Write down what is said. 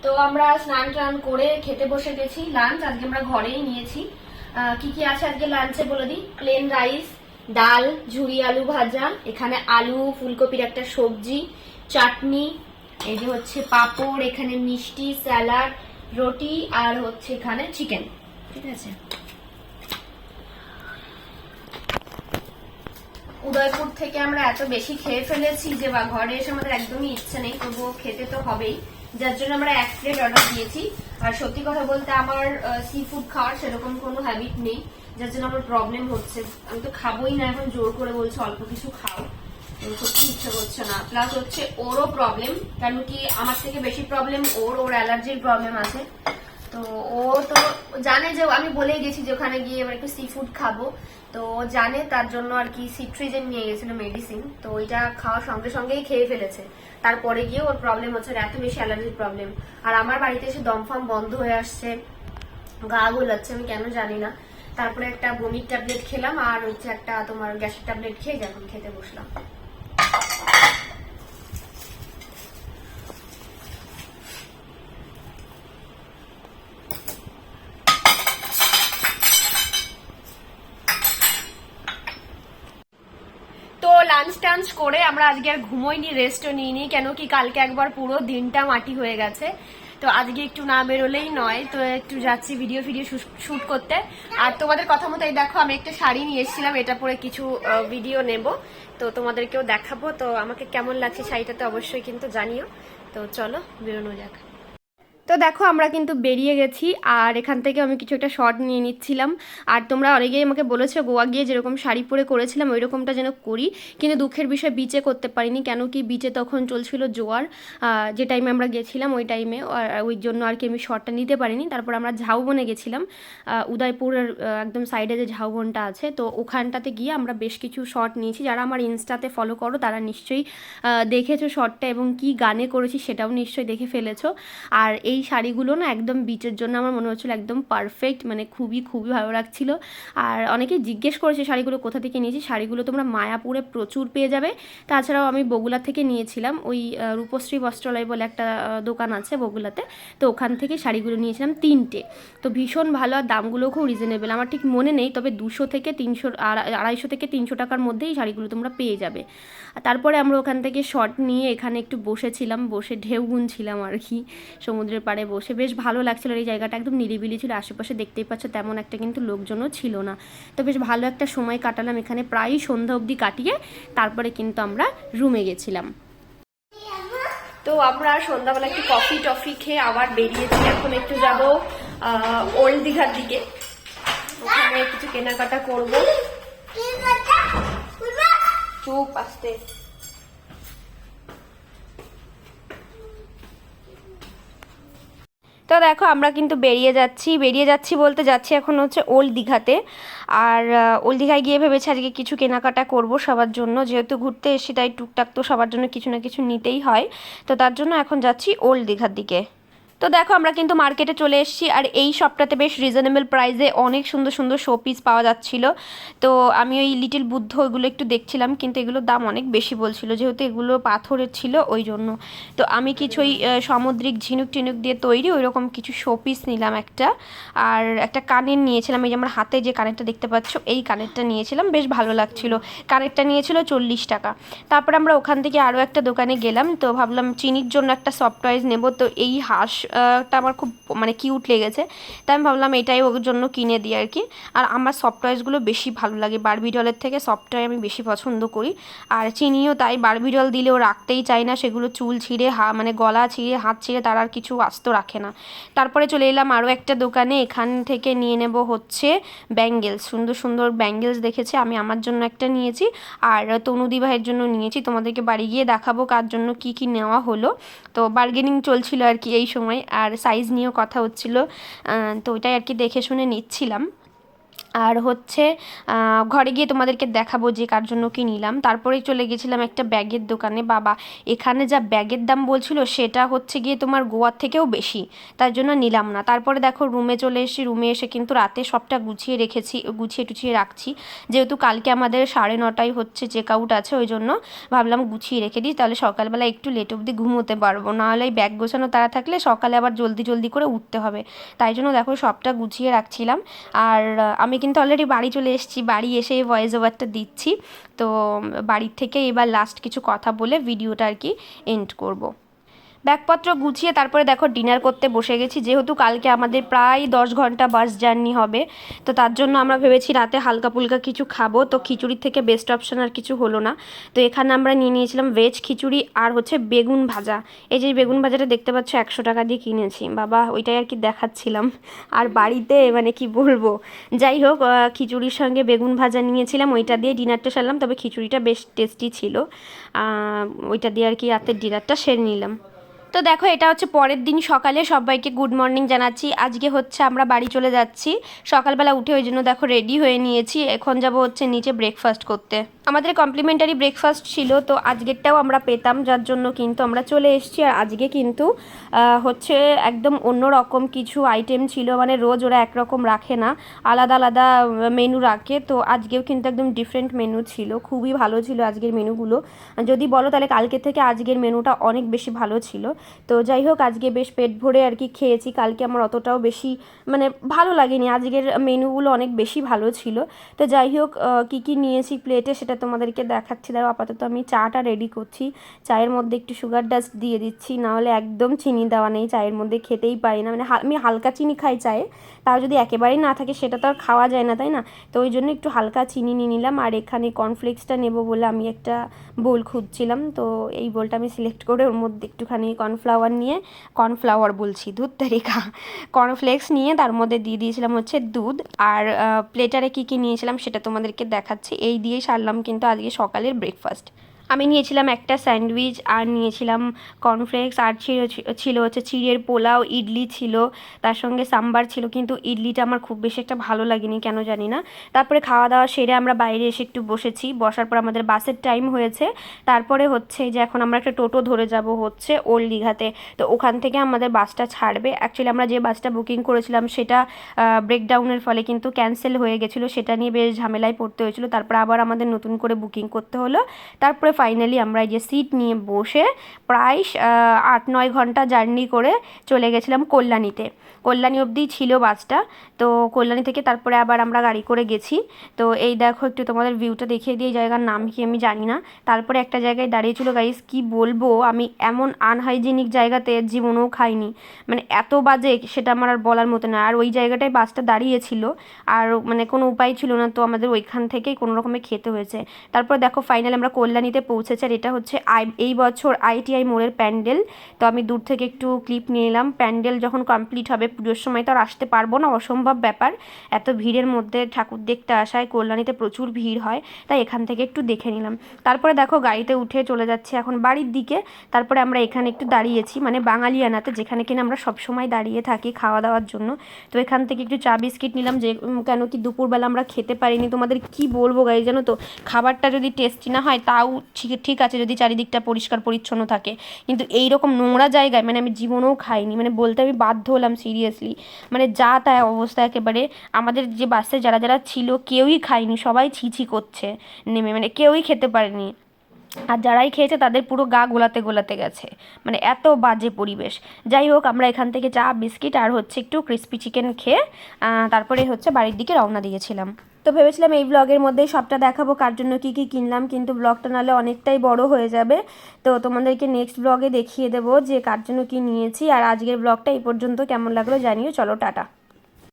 তো আমরা স্নান টান করে খেতে বসে গেছি লাঞ্চ। আজকে আমরা ঘরেই নিয়েছি। কি কি আছে আজকে লাঞ্চে বলে দিই। প্লেন রাইস, ডাল, ঝুরি আলু ভাজা, এখানে আলু ফুলকপির একটা সবজি, চাটনি, এই যে হচ্ছে পাঁপড়, এখানে মিষ্টি, স্যালাড, রুটি, আর হচ্ছে এখানে চিকেন। ঠিক আছে। উদয়পুর থেকে আমরা এত বেশি খেয়ে ফেলেছি যে ঘরে এসে আমাদের একদমই ইচ্ছে নেই, তবুও খেতে তো হবেই, যার জন্য আমরা 1 প্লেট অর্ডার দিয়েছি। আর সত্যি কথা বলতে আমার সি ফুড খাওয়ার সেরকম কোনো হ্যাবিট নেই, যার জন্য আমার প্রবলেম হচ্ছে। আমি তো খাবোই না, এখন জোর করে বলছে অল্প কিছু খাও, সত্যি ইচ্ছে করছে না। প্লাস হচ্ছে ওরও প্রবলেম, কারণ কি আমার থেকে বেশি প্রবলেম ওর অ্যালার্জির প্রবলেম আছে। তো ও তো জানে যে আমি বলেই গেছি যে ওখানে গিয়ে এবার একটু সি ফুড খাবো, তো ও জানে, তার জন্য আর কি সিট্রিজেন নিয়ে গেছিল মেডিসিন, তো ওইটা খাওয়ার সঙ্গে সঙ্গেই খেয়ে ফেলেছে। তারপরে গিয়ে ওর প্রবলেম হচ্ছে, এত বেশি অ্যালার্জির প্রবলেম। আর আমার বাড়িতে এসে দমফাম বন্ধ হয়ে আসছে, গা গোলাচ্ছে, আমি কেন জানি না। তারপরে একটা বমির ট্যাবলেট খেলাম, আর হচ্ছে একটা তোমার গ্যাসের ট্যাবলেট খেয়ে যখন খেতে বসলাম। তো লাঞ্চ টাঞ্চ করে আমরা আজকে আর ঘুমোইনি, রেস্টও নিইনি, কেন কি কালকে একবার পুরো দিনটা মাটি হয়ে গেছে। তো আজকে একটু না বেরোলেই নয়, তো একটু যাচ্ছি ভিডিও শুট করতে। আর তোমাদের কথা মতো এই দেখো আমি একটা শাড়ি নিয়ে এসেছিলাম, এটা পরে কিছু ভিডিও নেব, তো তোমাদেরকেও দেখাবো। তো আমাকে কেমন লাগছে শাড়িটাতে অবশ্যই কিন্তু জানিও। তো চলো বেরোনো যাক। তো দেখো আমরা কিন্তু বেরিয়ে গেছি, আর এখান থেকে আমি কিছু একটা শর্ট নিয়ে নিচ্ছিলাম। আর তোমরা অনেকেই আমাকে বলেছো গোয়া গিয়ে যেরকম শাড়ি পরে করেছিলাম ওই রকমটা যেন করি, কিন্তু দুঃখের বিষয় বিচে করতে পারিনি, কেন কি বিচে তখন চলছিল জোয়ার, যে টাইমে আমরা গেছিলাম ওই টাইমে, ওই জন্য আর কি আমি শর্টটা নিতে পারিনি। তারপর আমরা ঝাউবনে গেছিলাম, উদয়পুরের একদম সাইডে যে ঝাউবনটা আছে, তো ওখানটাতে গিয়ে আমরা বেশ কিছু শর্ট নিয়েছি। যারা আমার ইনস্টাতে ফলো করো তারা নিশ্চয়ই দেখেছো শর্টটা, এবং কি গানে করেছি সেটাও নিশ্চয়ই দেখে ফেলেছো। আর এই শাড়িগুলো না একদম বিচের জন্য আমার মনে হচ্ছিলো একদম পারফেক্ট, মানে খুবই খুবই ভালো লাগছিল। আর অনেকেই জিজ্ঞেস করেছে শাড়িগুলো কোথা থেকে নিয়েছি। শাড়িগুলো তোমরা মায়াপুরে প্রচুর পেয়ে যাবে, তাছাড়াও আমি বগুলা থেকে নিয়েছিলাম, ওই রূপশ্রী বস্ত্রালয় বলে একটা দোকান আছে বগুলাতে, তো ওখান থেকে শাড়িগুলো নিয়েছিলাম 3টে। তো ভীষণ ভালো, আর দামগুলো খুব রিজনেবল, আমার ঠিক মনে নেই, তবে 200 থেকে 300, 250 থেকে 300 টাকার মধ্যেই এই শাড়িগুলো তোমরা পেয়ে যাবে। তারপরে আমরা ওখান থেকে শর্ট নিয়ে এখানে একটু বসেছিলাম, বসে ঢেউ গুনছিলাম আর কি, সমুদ্রের পাড়ে বসে বেশ ভালো লাগছিল। এই জায়গাটা একদম নিরিবিলি ছিল, আশেপাশে দেখতেই পাচ্ছ তেমন একটা কিন্তু লোকজনও ছিল না। তো বেশ ভালো একটা সময় কাটালাম এখানে, প্রায় সন্ধ্যা অবধি কাটিয়ে তারপরে কিন্তু আমরা রুমে গেছিলাম। তো আমরা সন্ধ্যাবেলা একটু কফি টফি খেয়ে আবার বেরিয়েছি, এখন একটু যাব ওল্ড দীঘার দিকে, ওখানে কিছু কেনাকাটা করবো। চুপ আসতে। তো দেখো আমরা কিন্তু বেরিয়ে যাচ্ছি বলতে যাচ্ছি এখন হচ্ছে ওল্ড দীঘাতে। আর ওল্ড দীঘায় গিয়ে ভেবেছি আজকে কিছু কেনাকাটা করব সবার জন্য, যেহেতু ঘুরতে এসেছি তাই টুকটাক তো সবার জন্য কিছু না কিছু নিতেই হয়। তো তার জন্য এখন যাচ্ছি ওল্ড দীঘার দিকে। তো দেখো আমরা কিন্তু মার্কেটে চলে এসেছি, আর এই শপটাতে বেশ রিজনেবল প্রাইসে অনেক সুন্দর সুন্দর শোপিস পাওয়া যাচ্ছিল। তো আমি ওই লিটিল বুদ্ধ ওইগুলো একটু দেখছিলাম, কিন্তু এগুলোর দাম অনেক বেশি বলছিল, যেহেতু এগুলো পাথরের ছিল ওই জন্য। তো আমি কিছু ওই সামুদ্রিক ঝিনুক টিনুক দিয়ে তৈরি ওই রকম কিছু শোপিস নিলাম একটা, আর একটা কানের নিয়েছিলাম, এই যে আমার হাতে যে কানেরটা দেখতে পাচ্ছ এই কানেরটা নিয়েছিলাম, বেশ ভালো লাগছিল। কানেরটা নিয়েছিল 40 টাকা। তারপর আমরা ওখান থেকে আরও একটা দোকানে গেলাম, তো ভাবলাম চিনির জন্য একটা সফট টয়েস নেবো, তো এই টা আমার খুব মানে কিউট লেগেছে, তাই আমি ভাবলাম এটাই ওর জন্য কিনে দিই আর কি। আর আমার সফট টয়েসগুলো বেশি ভালো লাগে, বারবি ডলের থেকে সফট টয় আমি বেশি পছন্দ করি। আর চিনিও তাই, বারবি ডল দিলেও রাখতেই চায় না, সেগুলো চুল ছিঁড়ে মানে গলা ছিঁড়ে হাত ছিঁড়ে তার আর কিছু আস্ত রাখে না। তারপরে চলে এলাম আরও একটা দোকানে, এখান থেকে নিয়ে নেব হচ্ছে ব্যাঙ্গেলস, সুন্দর সুন্দর ব্যাঙ্গেলস দেখেছি, আমি আমার জন্য একটা নিয়েছি, আর তনুদি ভাইয়ের জন্য নিয়েছি। তোমাদেরকে বাড়ি গিয়ে দেখাবো কার জন্য কি কি নেওয়া হলো। তো বার্গেনিং চলছিল আর কি এই সময়, আর সাইজ নিয়েও কথা হচ্ছিল, তো ওইটাই আর কি দেখে শুনে নিচ্ছিলাম। আর হচ্ছে ঘরে গিয়ে তোমাদেরকে দেখাবো যে কার জন্য কি নিলাম। তারপরেই চলে গেছিলাম একটা ব্যাগের দোকানে। বাবা, এখানে যা ব্যাগের দাম বলছিল সেটা হচ্ছে গিয়ে তোমার গোয়ার থেকেও বেশি, তার জন্য নিলাম না। তারপরে দেখো রুমে চলে এসেছি। রুমে এসে কিন্তু রাতে সবটা গুছিয়ে রেখেছি, গুছিয়ে টুছিয়ে রাখছি, যেহেতু কালকে আমাদের 9:30 হচ্ছে চেক আউট আছে, ওই জন্য ভাবলাম গুছিয়ে রেখে দিই, তাহলে সকালবেলা একটু লেট অবধি ঘুমোতে পারবো। নাহলে এই ব্যাগ গোছানো তারা থাকলে সকালে আবার জলদি জলদি করে উঠতে হবে, তাই জন্য দেখো সবটা গুছিয়ে রাখছিলাম। আর আমি কিন্তু অলরেডি বাড়ি চলে এসেছি, বাড়ি এসে ভয়েস ওভারটা দিচ্ছি। তো বাড়ির থেকে এবার লাস্ট কিছু কথা বলে ভিডিওটা আর কি এন্ড করব। ব্যাগপত্র গুছিয়ে তারপরে দেখো ডিনার করতে বসে গেছি, যেহেতু কালকে আমাদের প্রায় 10 ঘন্টা বাস জার্নি হবে। তো তার জন্য আমরা ভেবেছি রাতে হালকা ফুলকা কিছু খাবো। তো খিচুড়ির থেকে বেস্ট অপশন আর কিছু হলো না। তো এখানে আমরা নিয়ে নিয়েছিলাম ভেজ খিচুড়ি আর হচ্ছে বেগুন ভাজা। এই যে বেগুন ভাজাটা দেখতে পাচ্ছ 100 টাকা দিয়ে কিনেছি, বাবা ওইটাই আর কি দেখাচ্ছিলাম। আর বাড়িতে মানে কি বলবো, যাই হোক খিচুড়ির সঙ্গে বেগুন ভাজা নিয়েছিলাম, ওইটা দিয়ে ডিনারটা সারলাম। তবে খিচুড়িটা বেশ টেস্টি ছিল, ওইটা দিয়ে আর কি রাতের ডিনারটা সেরে নিলাম। তো দেখো এটা হচ্ছে পরের দিন সকালে, সবাইকে গুড মর্নিং জানাচ্ছি। আজকে হচ্ছে আমরা বাড়ি চলে যাচ্ছি সকালবেলা উঠে, ওই জন্য দেখো রেডি হয়ে নিয়েছি। এখন যাব হচ্ছে নিচে ব্রেকফাস্ট করতে। আমাদের কমপ্লিমেন্টারি ব্রেকফাস্ট ছিল, তো আজকেরটাও আমরা পেতাম, যার জন্য কিন্তু আমরা চলে এসেছি। আর আজকে কিন্তু হচ্ছে একদম অন্য রকম কিছু আইটেম ছিল, মানে রোজ ওরা একরকম রাখে না, আলাদা আলাদা মেনু রাখে। তো আজকেও কিন্তু একদম ডিফারেন্ট মেনু ছিল, খুবই ভালো ছিল আজকের মেনুগুলো। যদি বলো তাহলে কালকে থেকে আজকের মেনুটা অনেক বেশি ভালো ছিল। তো যাই হোক আজকে বেশ পেট ভরে আর কি খেয়েছি। কালকে আমার অতটাও বেশি মানে ভালো লাগেনি, আজকের মেনুগুলো অনেক বেশি ভালো ছিল। তো যাই হোক কী কী নিয়েছি প্লেটে সেটা তোমাদেরকে দেখাচ্ছি। দাঁড়াও, আপাতত আমি চাটা রেডি করছি। চায়ের মধ্যে একটু সুগার ডাস্ট দিয়ে দিচ্ছি, নাহলে একদম চিনি দেওয়া নেই চায়ের মধ্যে, খেতেই পারি না। মানে আমি হালকা চিনি খাই চায়ে, তাও যদি একেবারেই না থাকে সেটা তো আর খাওয়া যায় না, তাই না? তো ওই জন্য একটু হালকা চিনি নিয়ে নিলাম। আর এখানে কর্নফ্লেক্সটা নেব বলে আমি একটা বোল খুঁজছিলাম, তো এই বোলটা আমি সিলেক্ট করে ওর মধ্যে একটুখানি কর্নফ্লাওয়ার বলছি, দুধ তারিকা কর্নফ্লেক্স নিয়ে তার মধ্যে দিয়ে দিয়েছিলাম হচ্ছে দুধ। আর প্লেটারে কী কী নিয়েছিলাম সেটা তোমাদেরকে দেখাচ্ছি। এই দিয়েই সারলাম কিন্তু আজকে সকালের ব্রেকফাস্ট। আমি নিয়েছিলাম একটা স্যান্ডউইচ, আর নিয়েছিলাম কর্নফ্লেক্স, আর ছিল হচ্ছে চিড়ের পোলাও, ইডলি ছিল, তার সঙ্গে সাম্বার ছিল। কিন্তু ইডলিটা আমার খুব বেশি একটা ভালো লাগেনি, কেন জানি না। তারপরে খাওয়া দাওয়া সেরে আমরা বাইরে এসে একটু বসেছি, বসার পর আমাদের বাসের টাইম হয়েছে। তারপরে হচ্ছে যে এখন আমরা একটা টোটো ধরে যাব হচ্ছে ওল্ড দীঘাতে। তো ওখান থেকে আমাদের বাসটা ছাড়বে। অ্যাকচুয়ালি আমরা যে বাসটা বুকিং করেছিলাম সেটা ব্রেকডাউনের ফলে কিন্তু ক্যান্সেল হয়ে গেছিলো, সেটা নিয়ে বেশ ঝামেলায় পড়তে হয়েছিল। তারপর আবার আমাদের নতুন করে বুকিং করতে হলো। তারপরে ফাইনালি আমরা এই যে সিট নিয়ে বসে প্রায় 8-9 ঘন্টা জার্নি করে চলে গেছিলাম কল্যাণীতে। কল্যাণী অবধি ছিল বাসটা। তো কল্যাণী থেকে তারপরে আবার আমরা গাড়ি করে গেছি। তো এই দেখো একটু তোমাদের ভিউটা দেখিয়ে দিয়ে, জায়গার নাম কি আমি জানি না। তারপরে একটা জায়গায় দাঁড়িয়েছিল, গাইস কি বলবো, আমি এমন আনহাইজেনিক জায়গাতে জীবনেও খাইনি, মানে এত বাজে সেটা আমার আর বলার মতো না। আর ওই জায়গাটায় বাসটা দাঁড়িয়েছিল, আর মানে কোনো উপায় ছিল না, তো আমাদের ওইখান থেকেই কোনো রকমে খেতে হয়েছে। তারপর দেখো ফাইনালি আমরা কল্যাণীতে পৌঁছেছে। আর এটা হচ্ছে এই বছর ITI মোড়ের প্যান্ডেল। তো আমি দূর থেকে একটু ক্লিপ নিয়ে এলাম। প্যান্ডেল যখন কমপ্লিট হবে, পুজোর সময় তো আর আসতে পারবো না, অসম্ভব ব্যাপার, এত ভিড়ের মধ্যে ঠাকুর দেখতে আসায়। কল্যাণীতে প্রচুর ভিড় হয়, তাই এখান থেকে একটু দেখে নিলাম। তারপরে দেখো গাড়িতে উঠে চলে যাচ্ছে এখন বাড়ির দিকে। তারপরে আমরা এখানে একটু দাঁড়িয়েছি, মানে বাঙালিয়ানাতে, যেখানে কিনা আমরা সবসময় দাঁড়িয়ে থাকি খাওয়া দাওয়ার জন্য। তো এখান থেকে একটু চা বিস্কিট নিলাম, যে কেন কি দুপুরবেলা আমরা খেতে পারিনি। তোমাদের কি বলবো গাইস, জানো তো, খাবারটা যদি টেস্টি না হয় তাও ঠিক আছে যদি চারিদিকটা পরিষ্কার পরিচ্ছন্ন থাকে, কিন্তু এই রকম নোংরা জায়গায় মানে আমি জীবনেও খাইনি, মানে বলতে আমি বাধ্য হলাম সিরিয়াসলি। মানে যা তাই অবস্থা একেবারে। আমাদের যে বাসে যারা যারা ছিল কেউই খায়নি, সবাই ছি করছে নেমে, মানে কেউই খেতে পারেনি। আর যারাই খেয়েছে তাদের পুরো গা গোলাতে গোলাতে গেছে, মানে এত বাজে পরিবেশ। যাই হোক আমরা এখান থেকে চা বিস্কিট আর হচ্ছে একটু ক্রিস্পি চিকেন খেয়ে তারপরে হচ্ছে বাড়ির দিকে রওনা দিয়েছিলাম। তো ভেবেছিলাম এই ব্লগের মধ্যেই সবটা দেখাবো কার জন্য কী কী কিনলাম, কিন্তু ব্লগটা নাহলে অনেকটাই বড় হয়ে যাবে। তো তোমাদেরকে নেক্সট ব্লগে দেখিয়ে দেবো যে কার জন্য কী নিয়েছি। আর আজকের ব্লগটা এই পর্যন্ত, কেমন লাগলো জানিও। চলো টাটা।